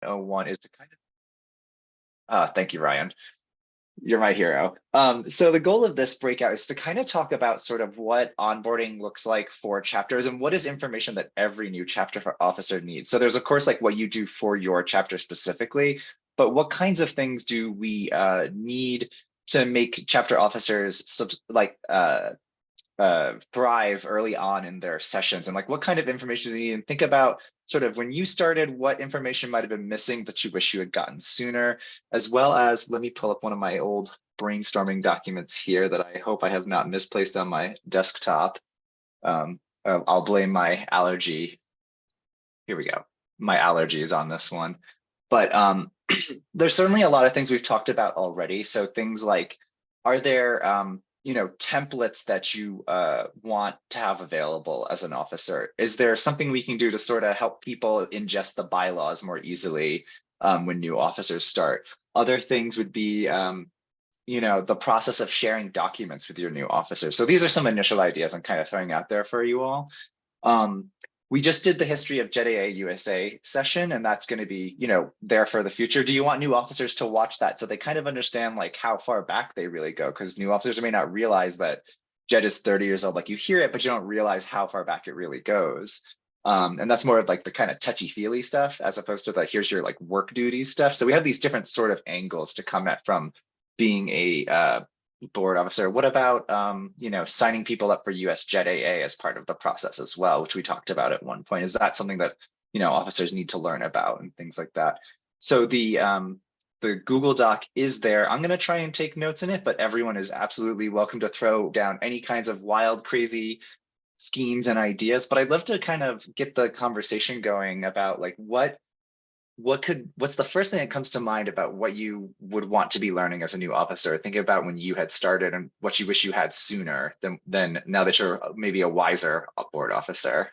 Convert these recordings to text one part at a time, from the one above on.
101 is to kind of, thank you, Ryan. You're my hero. So the goal of this breakout is to kind of talk about sort of what onboarding looks like for chapters and what is information that every new chapter officer needs. So there's of course like what you do for your chapter specifically, but what kinds of things do we need to make chapter officers thrive early on in their sessions, and like what kind of information do you need, and think about sort of when you started, what information might have been missing that you wish you had gotten sooner, as well as, let me pull up one of my old brainstorming documents here that I hope I have not misplaced on my desktop. I'll blame my allergy. Here we go. My allergy is on this one. But there's certainly a lot of things we've talked about already. So things like, are there templates that you want to have available as an officer? Is there something we can do to sort of help people ingest the bylaws more easily when new officers start? Other things would be, the process of sharing documents with your new officers. So these are some initial ideas I'm kind of throwing out there for you all. We just did the history of JETAA USA session, and that's going to be, there for the future. Do you want new officers to watch that so they kind of understand like how far back they really go? Because new officers may not realize that JET is 30 years old. Like you hear it, but you don't realize how far back it really goes. And that's more of like the kind of touchy-feely stuff as opposed to the here's your like work duty stuff. So we have these different sort of angles to come at from being a board officer. What about signing people up for US JETAA as part of the process as well, which we talked about at one point? Is that something that officers need to learn about and things like that? So the Google Doc is there. I'm going to try and take notes in it, but everyone is absolutely welcome to throw down any kinds of wild, crazy schemes and ideas. But I'd love to kind of get the conversation going about like what's the first thing that comes to mind about what you would want to be learning as a new officer? Think about when you had started and what you wish you had sooner than now that you're maybe a wiser board officer.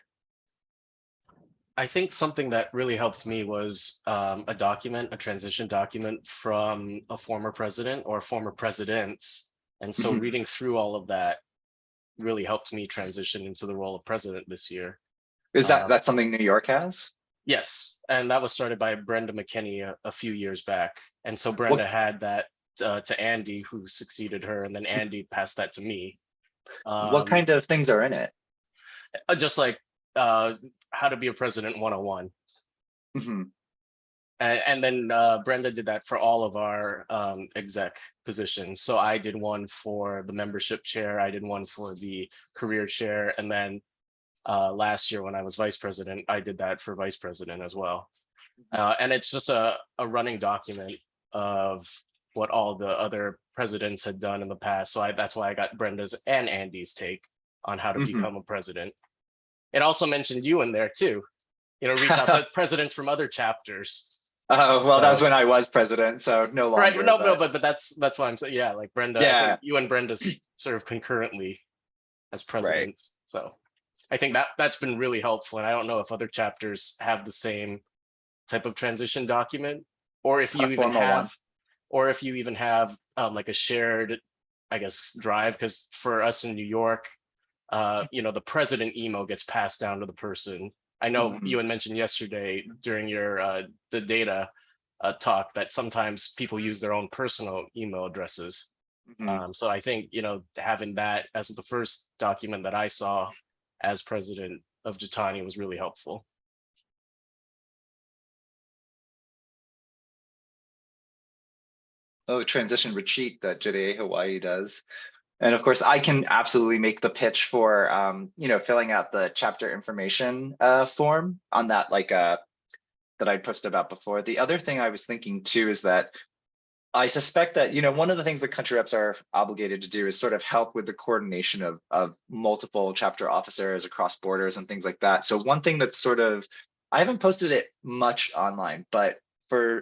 I think something that really helped me was a transition document from a former president or former presidents. And so reading through all of that really helped me transition into the role of president this year. Is that's something New York has? Yes, and that was started by Brenda McKinney a few years back. And so Brenda had that to Andy, who succeeded her, and then Andy passed that to me. What kind of things are in it? Just like how to be a president 101. And then Brenda did that for all of our exec positions. So I did one for the membership chair, I did one for the career chair, and then last year when I was vice president, I did that for vice president as well. And it's just a running document of what all the other presidents had done in the past. So that's why I got Brenda's and Andy's take on how to become a president. It also mentioned you in there too. Reach out to presidents from other chapters. Oh, well, that was when I was president, so no longer. Right, no, but that's why I'm saying, yeah, like Brenda, I think you and Brenda sort of concurrently as presidents. Right. So I think that's been really helpful. And I don't know if other chapters have the same type of transition document, or if you even have, like a shared, I guess, drive. Because for us in New York, the president email gets passed down to the person. I know you had mentioned yesterday during your the data talk that sometimes people use their own personal email addresses. So I think, having that as the first document that I saw as president of JETAA was really helpful. Oh, transition retreat that JETAA Hawaii does. And of course, I can absolutely make the pitch for, filling out the chapter information form on that, that I posted about before. The other thing I was thinking too is that I suspect that, one of the things that country reps are obligated to do is sort of help with the coordination of multiple chapter officers across borders and things like that. So one thing that's sort of, I haven't posted it much online, but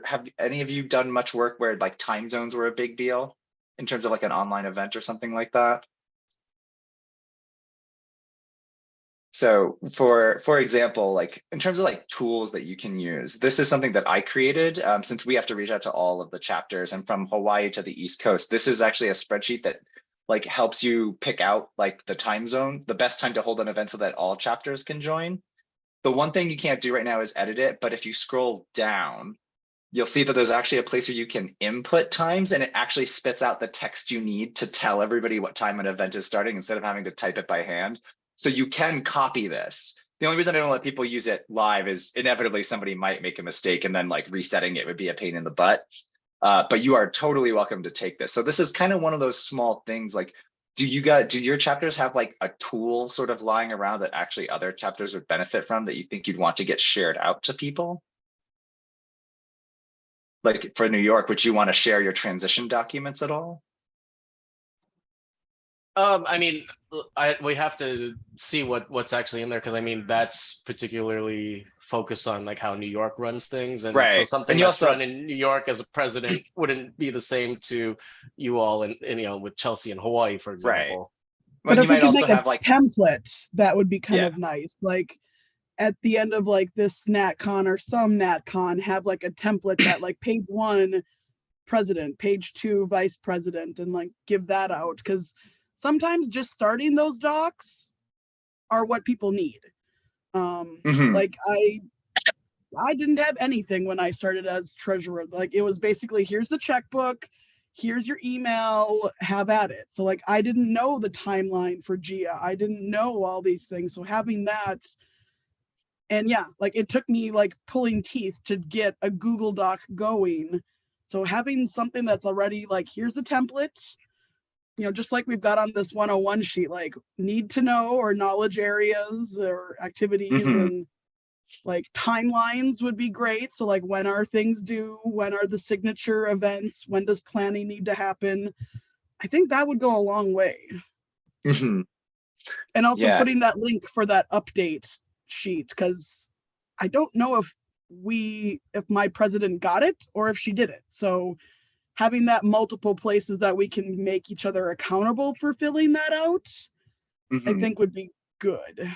have any of you done much work where like time zones were a big deal in terms of like an online event or something like that? So for example, like in terms of like tools that you can use, this is something that I created since we have to reach out to all of the chapters, and from Hawaii to the East Coast. This is actually a spreadsheet that like helps you pick out like the time zone, the best time to hold an event so that all chapters can join. The one thing you can't do right now is edit it, but if you scroll down, you'll see that there's actually a place where you can input times, and it actually spits out the text you need to tell everybody what time an event is starting instead of having to type it by hand. So you can copy this. The only reason I don't let people use it live is inevitably somebody might make a mistake, and then like resetting it would be a pain in the butt. But you are totally welcome to take this. So this is kind of one of those small things. Like, do your chapters have like a tool sort of lying around that actually other chapters would benefit from that you think you'd want to get shared out to people? Like for New York, would you want to share your transition documents at all? I mean, we have to see what's actually in there, because I mean that's particularly focused on like how New York runs things, and so something that's run in New York as a president wouldn't be the same to you all in you know, with Chelsea and Hawaii, for example. But if we could make a template, that would be kind of nice. Like at the end of like this NatCon or some NatCon, have like a template that like page 1 president, page 2 vice president, and like give that out, because sometimes just starting those docs are what people need. Like I didn't have anything when I started as treasurer. Like it was basically, here's the checkbook, here's your email, have at it. So like I didn't know the timeline for JETAA. I didn't know all these things. So having that, and yeah, like it took me like pulling teeth to get a Google Doc going. So having something that's already like, here's the template, you know, just like we've got on this 101 sheet, like need to know or knowledge areas or activities, and like timelines would be great. So like, when are things due? When are the signature events? When does planning need to happen? I think that would go a long way. And also putting that link for that update sheet, because I don't know if my president got it or if she did it. So having that multiple places that we can make each other accountable for filling that out, I think would be good.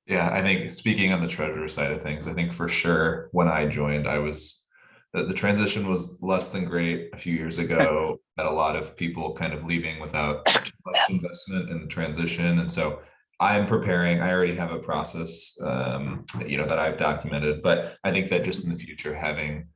Yeah, I think speaking on the treasurer side of things, I think for sure when I joined, the transition was less than great a few years ago. Had a lot of people kind of leaving without too much investment in the transition. And so I'm preparing, I already have a process, you know, that I've documented, but I think that just in the future, having,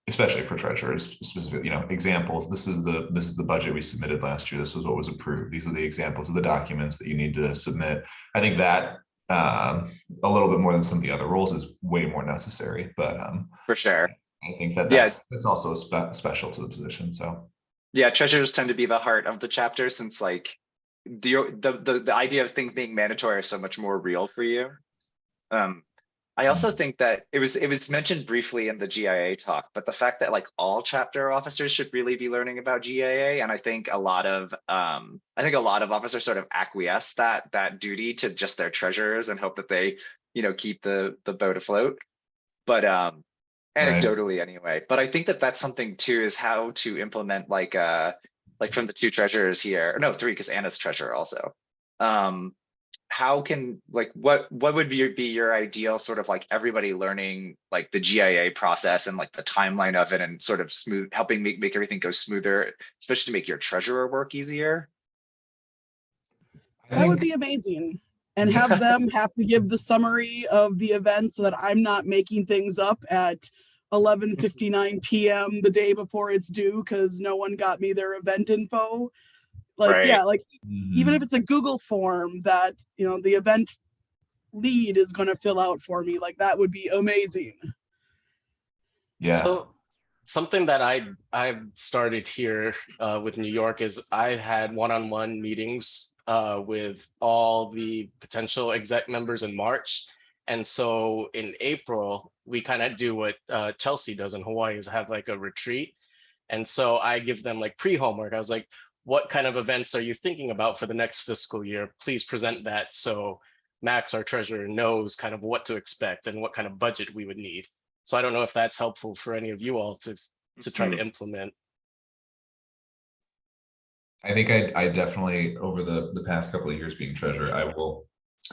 especially for treasurers, specific, you know, examples, this is the budget we submitted last year. This was what was approved. These are the examples of the documents that you need to submit. I think that a little bit more than some of the other roles is way more necessary, but for sure. I think that's also special to the position. So yeah, treasurers tend to be the heart of the chapter, since like the idea of things being mandatory are so much more real for you. I also think that it was mentioned briefly in the GIA talk, but the fact that like all chapter officers should really be learning about GIA, and I think a lot of officers sort of acquiesce that duty to just their treasurers and hope that they, you know, keep the boat afloat. But anecdotally anyway. But I think that that's something too, is how to implement like from the 2 treasurers here, or no, 3, because Anna's treasurer also. How can, like, what would be your ideal sort of like everybody learning like the GIA process and like the timeline of it, and sort of helping make everything go smoother, especially to make your treasurer work easier? That would be amazing. And have them have to give the summary of the event, so that I'm not making things up at 11:59 p.m. the day before it's due because no one got me their event info. Like, yeah, like even if it's a Google form that, you know, the event lead is going to fill out for me, like that would be amazing. Yeah. So something that I've started here with New York is I've had one-on-one meetings with all the potential exec members in March. And so in April, we kind of do what Chelsea does in Hawaii, is have like a retreat. And so I give them like pre-homework. I was like, what kind of events are you thinking about for the next fiscal year? Please present that, so Max, our treasurer, knows kind of what to expect and what kind of budget we would need. So I don't know if that's helpful for any of you all to try to implement. I think I definitely, over the past couple of years being treasurer, I will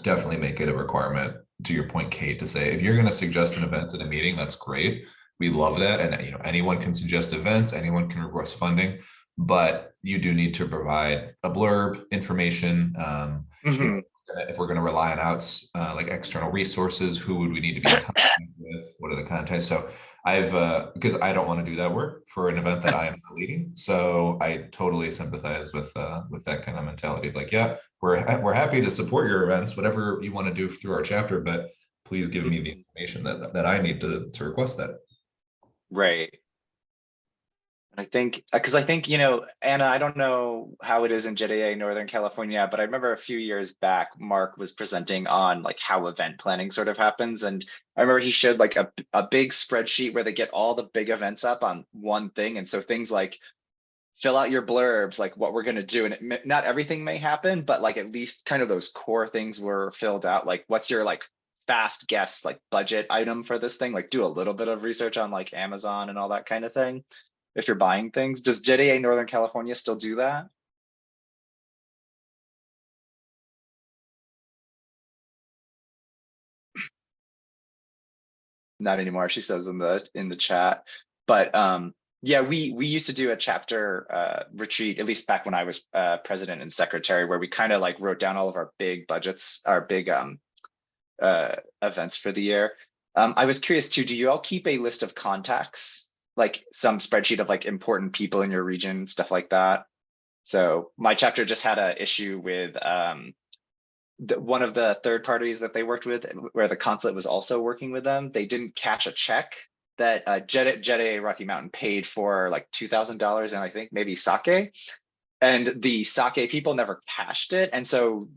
definitely make it a requirement, to your point, Kate, to say, if you're going to suggest an event in a meeting, that's great. We love that. And, you know, anyone can suggest events, anyone can request funding, but you do need to provide a blurb, information, you know, if we're going to rely on like external resources, who would we need to be in contact with? What are the contacts? So I've because I don't want to do that work for an event that I am not leading. So I totally sympathize with that kind of mentality of like, yeah, we're happy to support your events, whatever you want to do through our chapter, but please give me the information that I need to request that. Right. I think, because I think, Anna, I don't know how it is in JETAA Northern California, but I remember a few years back, Mark was presenting on like how event planning sort of happens. And I remember he showed like a big spreadsheet where they get all the big events up on one thing. And so things like fill out your blurbs, like what we're going to do. And not everything may happen, but like at least kind of those core things were filled out. Like what's your like fast guess, like budget item for this thing? Like do a little bit of research on like Amazon and all that kind of thing. If you're buying things, does JETAA Northern California still do that? Not anymore, she says in the chat. But yeah, we used to do a chapter retreat, at least back when I was president and secretary, where we kind of like wrote down all of our big budgets, our big events for the year. I was curious too, do you all keep a list of contacts? Like some spreadsheet of like important people in your region, stuff like that. So my chapter just had an issue with one of the third parties that they worked with, where the consulate was also working with them. They didn't cash a check that JETAA Rocky Mountain paid for like $2,000 and I think maybe sake, and the sake people never cashed it, and so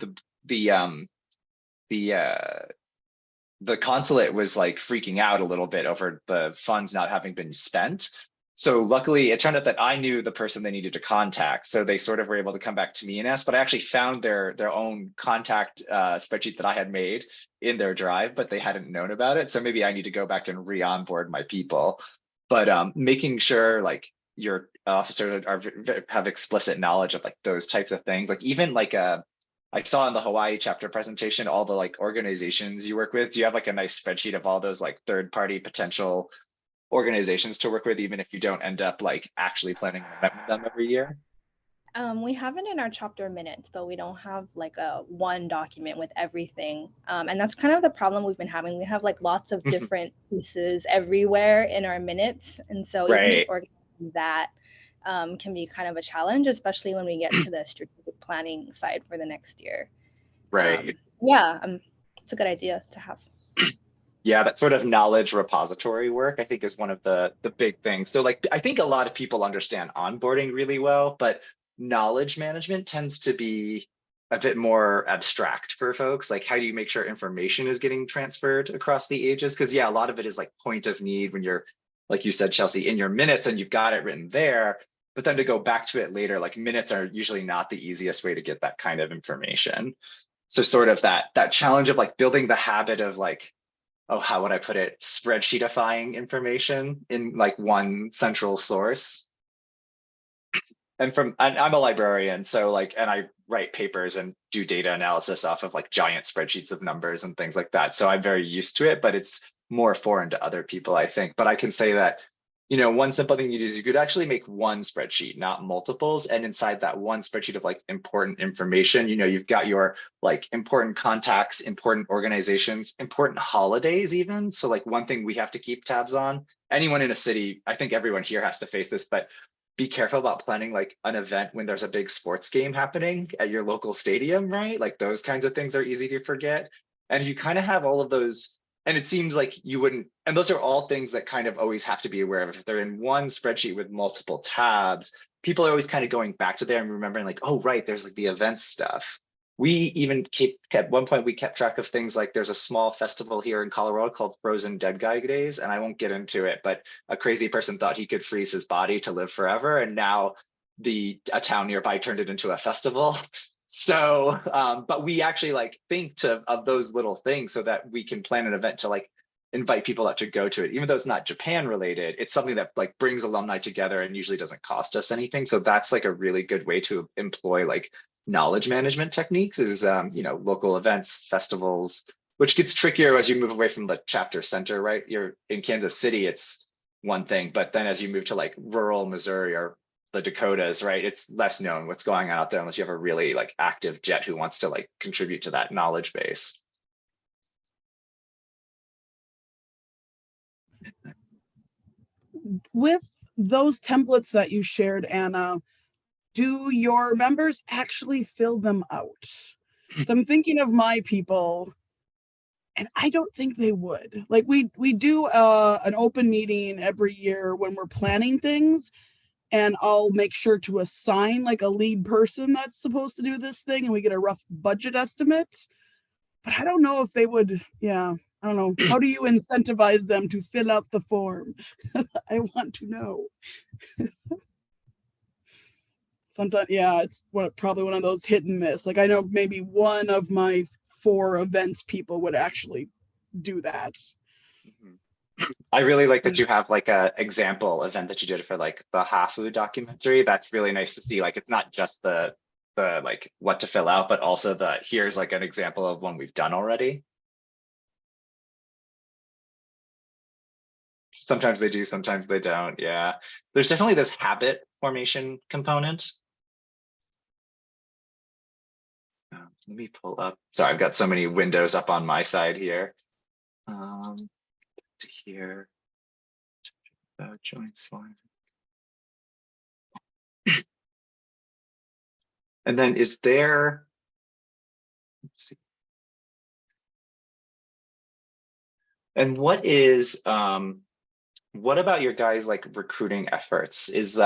the consulate was like freaking out a little bit over the funds not having been spent. So luckily it turned out that I knew the person they needed to contact. So they sort of were able to come back to me and ask, but I actually found their own contact spreadsheet that I had made in their drive, but they hadn't known about it. So maybe I need to go back and re-onboard my people. But making sure like your officers have explicit knowledge of like those types of things, like even like I saw in the Hawaii chapter presentation, all the like organizations you work with. Do you have like a nice spreadsheet of all those like third-party potential organizations to work with, even if you don't end up like actually planning an event with them every year? We have it in our chapter minutes, but we don't have like a one document with everything. And that's kind of the problem we've been having. We have like lots of different pieces everywhere in our minutes. And so even just organizing that can be kind of a challenge, especially when we get to the strategic planning side for the next year. Right. Yeah, it's a good idea to have. Yeah, that sort of knowledge repository work, I think, is one of the big things. So like, I think a lot of people understand onboarding really well, but knowledge management tends to be a bit more abstract for folks. Like, how do you make sure information is getting transferred across the ages? Because yeah, a lot of it is like point of need when you're, like you said, Chelsea, in your minutes and you've got it written there. But then to go back to it later, like minutes are usually not the easiest way to get that kind of information. So sort of that challenge of like building the habit of like, oh, how would I put it, spreadsheetifying information in like one central source. And I'm a librarian, so like, and I write papers and do data analysis off of like giant spreadsheets of numbers and things like that. So I'm very used to it, but it's more foreign to other people, I think. But I can say that, one simple thing you do is you could actually make one spreadsheet, not multiples. And inside that one spreadsheet of like important information, you've got your like important contacts, important organizations, important holidays even. So like one thing we have to keep tabs on, anyone in a city, I think everyone here has to face this, but be careful about planning like an event when there's a big sports game happening at your local stadium, right? Like those kinds of things are easy to forget. And if you kind of have all of those, and it seems like you wouldn't, and those are all things that kind of always have to be aware of. If they're in one spreadsheet with multiple tabs, people are always kind of going back to there and remembering like, oh, right, there's like the event stuff. We even at one point, we kept track of things like there's a small festival here in Colorado called Frozen Dead Guy Days. And I won't get into it, but a crazy person thought he could freeze his body to live forever. And now a town nearby turned it into a festival. So, but we actually like think of those little things so that we can plan an event to like invite people out to go to it. Even though it's not Japan related, it's something that like brings alumni together and usually doesn't cost us anything. So that's like a really good way to employ like knowledge management techniques is, local events, festivals, which gets trickier as you move away from the chapter center, right? You're in Kansas City, it's one thing, but then as you move to like rural Missouri or the Dakotas, right? It's less known what's going on out there unless you have a really like active JET who wants to like contribute to that knowledge base. With those templates that you shared, Anna, do your members actually fill them out? So I'm thinking of my people, and I don't think they would. Like we do an open meeting every year when we're planning things, and I'll make sure to assign like a lead person that's supposed to do this thing, and we get a rough budget estimate. But I don't know if they would, yeah, I don't know. How do you incentivize them to fill out the form? I want to know. Sometimes, yeah, it's probably one of those hit and miss. Like I know maybe one of my 4 events people would actually do that. I really like that you have like a example event that you did for like the Hafu documentary. That's really nice to see. Like it's not just the like what to fill out, but also the here's like an example of one we've done already. Sometimes they do, sometimes they don't. Yeah, there's definitely this habit formation component. Let me pull up. Sorry, I've got so many windows up on my side here. To here. Join slide. And then is there, let's see. And what about your guys' like recruiting efforts? Is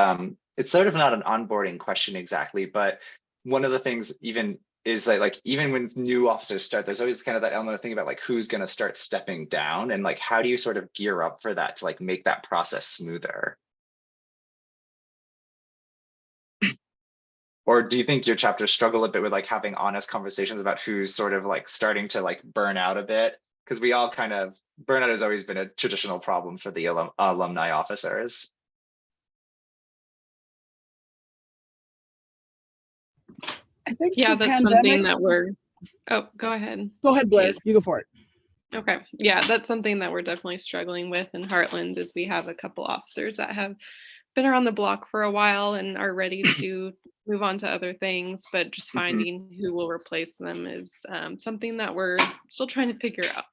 it's sort of not an onboarding question exactly, but one of the things even is like even when new officers start, there's always kind of that element of thinking about like who's going to start stepping down, and like how do you sort of gear up for that to like make that process smoother? Or do you think your chapters struggle a bit with like having honest conversations about who's sort of like starting to like burn out a bit? Because we all kind of, burnout has always been a traditional problem for the alumni officers. I think yeah, that's something that we're, oh, go ahead. Go ahead, Blair, you go for it. Okay, yeah, that's something that we're definitely struggling with in Heartland, is we have a couple officers that have been around the block for a while and are ready to move on to other things, but just finding who will replace them is something that we're still trying to figure out.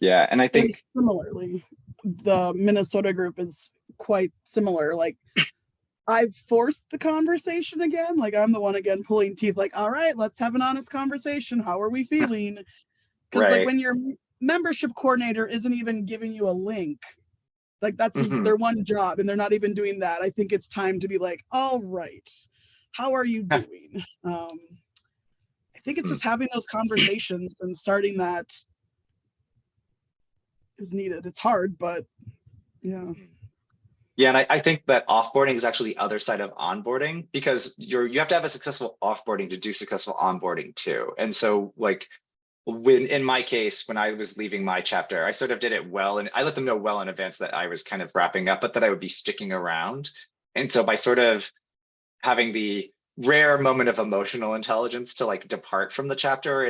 Yeah, and I think similarly, the Minnesota group is quite similar. Like I've forced the conversation again. Like I'm the one again pulling teeth, like, all right, let's have an honest conversation. How are we feeling? Because like when your membership coordinator isn't even giving you a link, like that's their one job, and they're not even doing that. I think it's time to be like, all right, how are you doing? I think it's just having those conversations and starting that is needed. It's hard, but yeah. Yeah, and I think that offboarding is actually the other side of onboarding, because you have to have a successful offboarding to do successful onboarding too. And so like in my case, when I was leaving my chapter, I sort of did it well, and I let them know well in advance that I was kind of wrapping up, but that I would be sticking around. And so by sort of having the rare moment of emotional intelligence to like depart from the chapter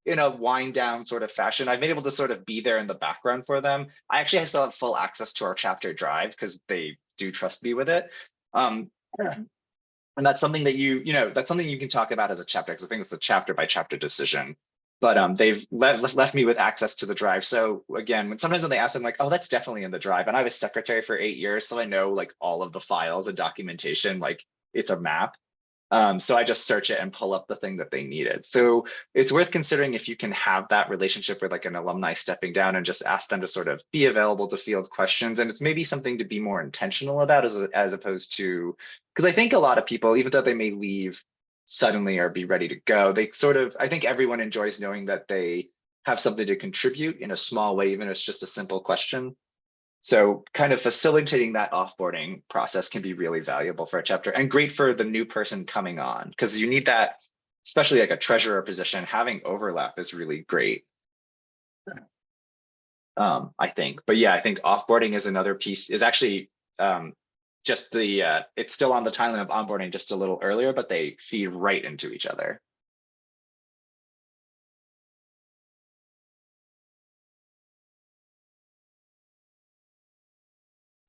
in a wind down sort of fashion, I've been able to sort of be there in the background for them. I actually still have full access to our chapter drive because they do trust me with it. And that's something that that's something you can talk about as a chapter, because I think it's a chapter by chapter decision. But they've left me with access to the drive. So again, sometimes when they ask, I'm like, oh, that's definitely in the drive. And I was secretary for 8 years, so I know like all of the files and documentation, like it's a map. So I just search it and pull up the thing that they needed. So it's worth considering if you can have that relationship with like an alumni stepping down and just ask them to sort of be available to field questions. And it's maybe something to be more intentional about as opposed to, because I think a lot of people, even though they may leave suddenly or be ready to go, they sort of, I think everyone enjoys knowing that they have something to contribute in a small way, even if it's just a simple question. So kind of facilitating that offboarding process can be really valuable for a chapter and great for the new person coming on, because you need that, especially like a treasurer position, having overlap is really great. I think, but yeah, I think offboarding is another piece, is actually just the, it's still on the timeline of onboarding just a little earlier, but they feed right into each other.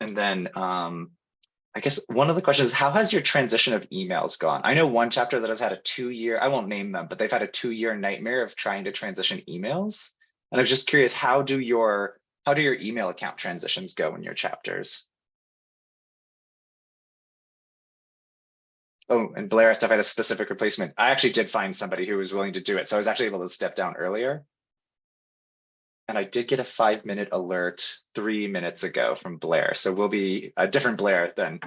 And then I guess one of the questions is, how has your transition of emails gone? I know one chapter that has had a 2-year, I won't name them, but they've had a 2-year nightmare of trying to transition emails. And I was just curious, how do your email account transitions go in your chapters? Oh, and Blair asked if I had a specific replacement. I actually did find somebody who was willing to do it. So I was actually able to step down earlier. And I did get a 5-minute alert 3 minutes ago from Blair. So we'll be a different Blair than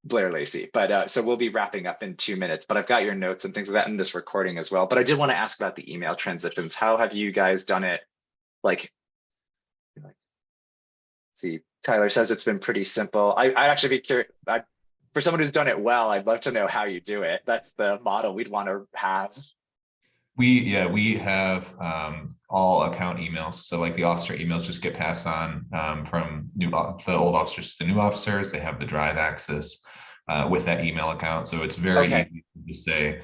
Blair Lacey. But so we'll be wrapping up in 2 minutes. But I've got your notes and things like that in this recording as well. But I did want to ask about the email transitions. How have you guys done it? Like see, Tyler says it's been pretty simple. I'd actually be curious. For someone who's done it well, I'd love to know how you do it. That's the model we'd want to have. We have all account emails. So like the officer emails just get passed on from the old officers to the new officers. They have the drive access with that email account. So it's very easy to just say,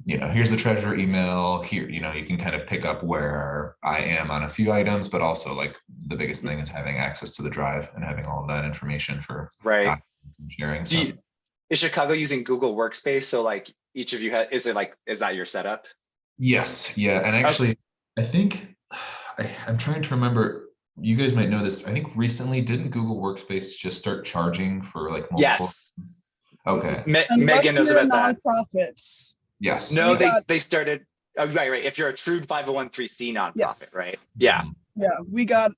here's the treasurer email here, you can kind of pick up where I am on a few items, but also like the biggest thing is having access to the drive and having all of that information for sharing. Is Chicago using Google Workspace? So like each of you is that your setup? Yes. Yeah. And actually, I think I'm trying to remember, you guys might know this. I think recently, didn't Google Workspace just start charging for like multiple? Yes. Okay. Megan knows about that. Nonprofit. Yes. No, they started. Oh, right. If you're a true 501(c)(3) nonprofit, right? Yeah. Yeah. We got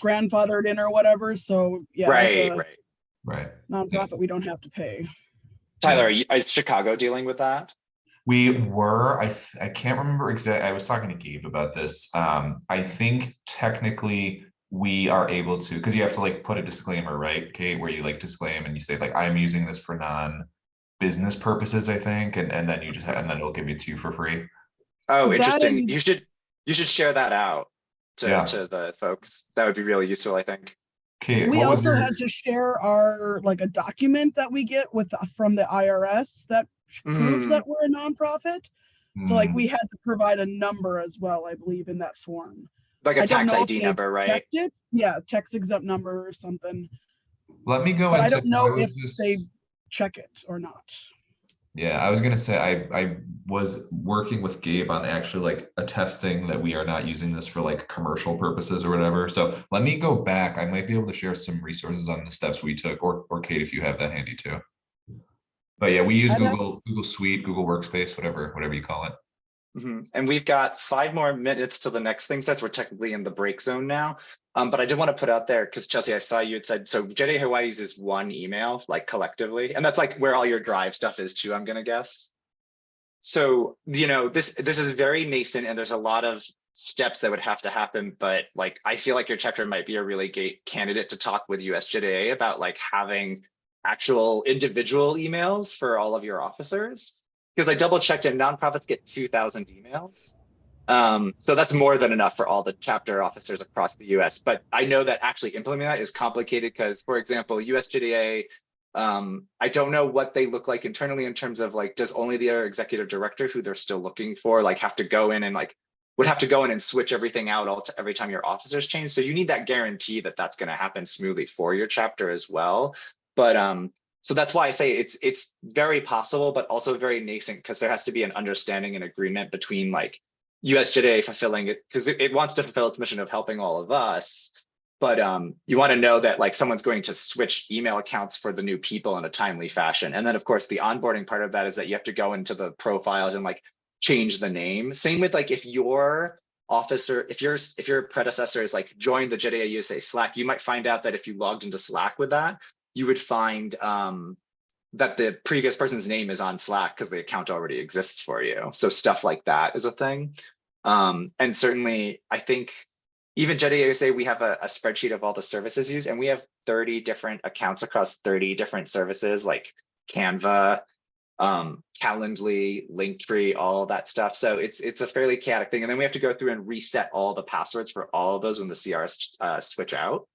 grandfathered in or whatever. So yeah. Right. Nonprofit, we don't have to pay. Tyler, is Chicago dealing with that? We were. I can't remember exactly. I was talking to Gabe about this. I think technically we are able to, because you have to like put a disclaimer, right, Kate, where you like disclaim and you say like, I'm using this for non-business purposes, I think, and then you just and then it'll give you 2 for free. Oh, interesting. You should share that out to the folks. That would be really useful, I think. Okay. We also had to share our a document that we get from the IRS that proves that we're a nonprofit. So like we had to provide a number as well, I believe, in that form. Like a tax ID number, right? Yeah, tax exempt number or something. Let me go into. I don't know if they check it or not. Yeah, I was gonna say I was working with Gabe on actually like attesting that we are not using this for like commercial purposes or whatever. So let me go back. I might be able to share some resources on the steps we took, or Kate, if you have that handy too. But yeah, we use Google Suite, Google Workspace, whatever you call it. And we've got 5 more minutes till the next thing starts. We're technically in the break zone now. But I did want to put out there, because Chelsea, I saw you had said, so JETAA Hawaii uses one email, like collectively, and that's like where all your drive stuff is too, I'm going to guess. So, this is very nascent and there's a lot of steps that would have to happen, but like, I feel like your chapter might be a really great candidate to talk with US JETAA about like having actual individual emails for all of your officers. Because I double checked and nonprofits get 2,000 emails. So that's more than enough for all the chapter officers across the US. But I know that actually implementing that is complicated because, for example, US JETAA, I don't know what they look like internally in terms of like, does only their executive director, who they're still looking for, like have to go in and like, would have to go in and switch everything out every time your officers change. So you need that guarantee that that's going to happen smoothly for your chapter as well. But so that's why I say it's very possible, but also very nascent, because there has to be an understanding and agreement between like US JETAA fulfilling it, because it wants to fulfill its mission of helping all of us. But you want to know that like someone's going to switch email accounts for the new people in a timely fashion. And then of course the onboarding part of that is that you have to go into the profiles and like change the name. Same with like if your officer, if your predecessor is like joined the JETAA USA Slack, you might find out that if you logged into Slack with that, you would find that the previous person's name is on Slack because the account already exists for you. So stuff like that is a thing. And certainly, I think even JETAA USA, we have a spreadsheet of all the services used, and we have 30 different accounts across 30 different services like Canva, Calendly, Linktree, all that stuff. So it's a fairly chaotic thing. And then we have to go through and reset all the passwords for all of those when the CRs switch out.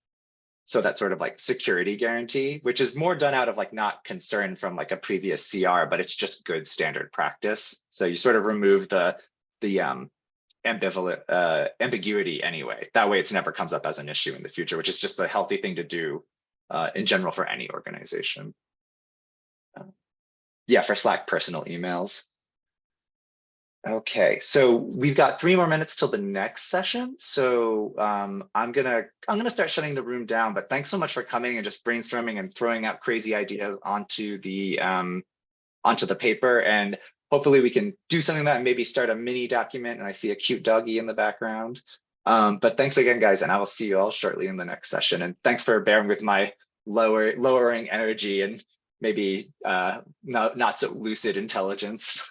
So that's sort of like security guarantee, which is more done out of like not concern from like a previous CR, but it's just good standard practice. So you sort of remove the ambivalent ambiguity anyway. That way, it never comes up as an issue in the future, which is just a healthy thing to do in general for any organization. Yeah, for Slack personal emails. Okay, so we've got 3 more minutes till the next session. So I'm gonna start shutting the room down. But thanks so much for coming and just brainstorming and throwing out crazy ideas onto the paper. And hopefully we can do something that maybe start a mini document. And I see a cute doggy in the background. But thanks again, guys, and I will see you all shortly in the next session. And thanks for bearing with my lowering energy and maybe not so lucid intelligence.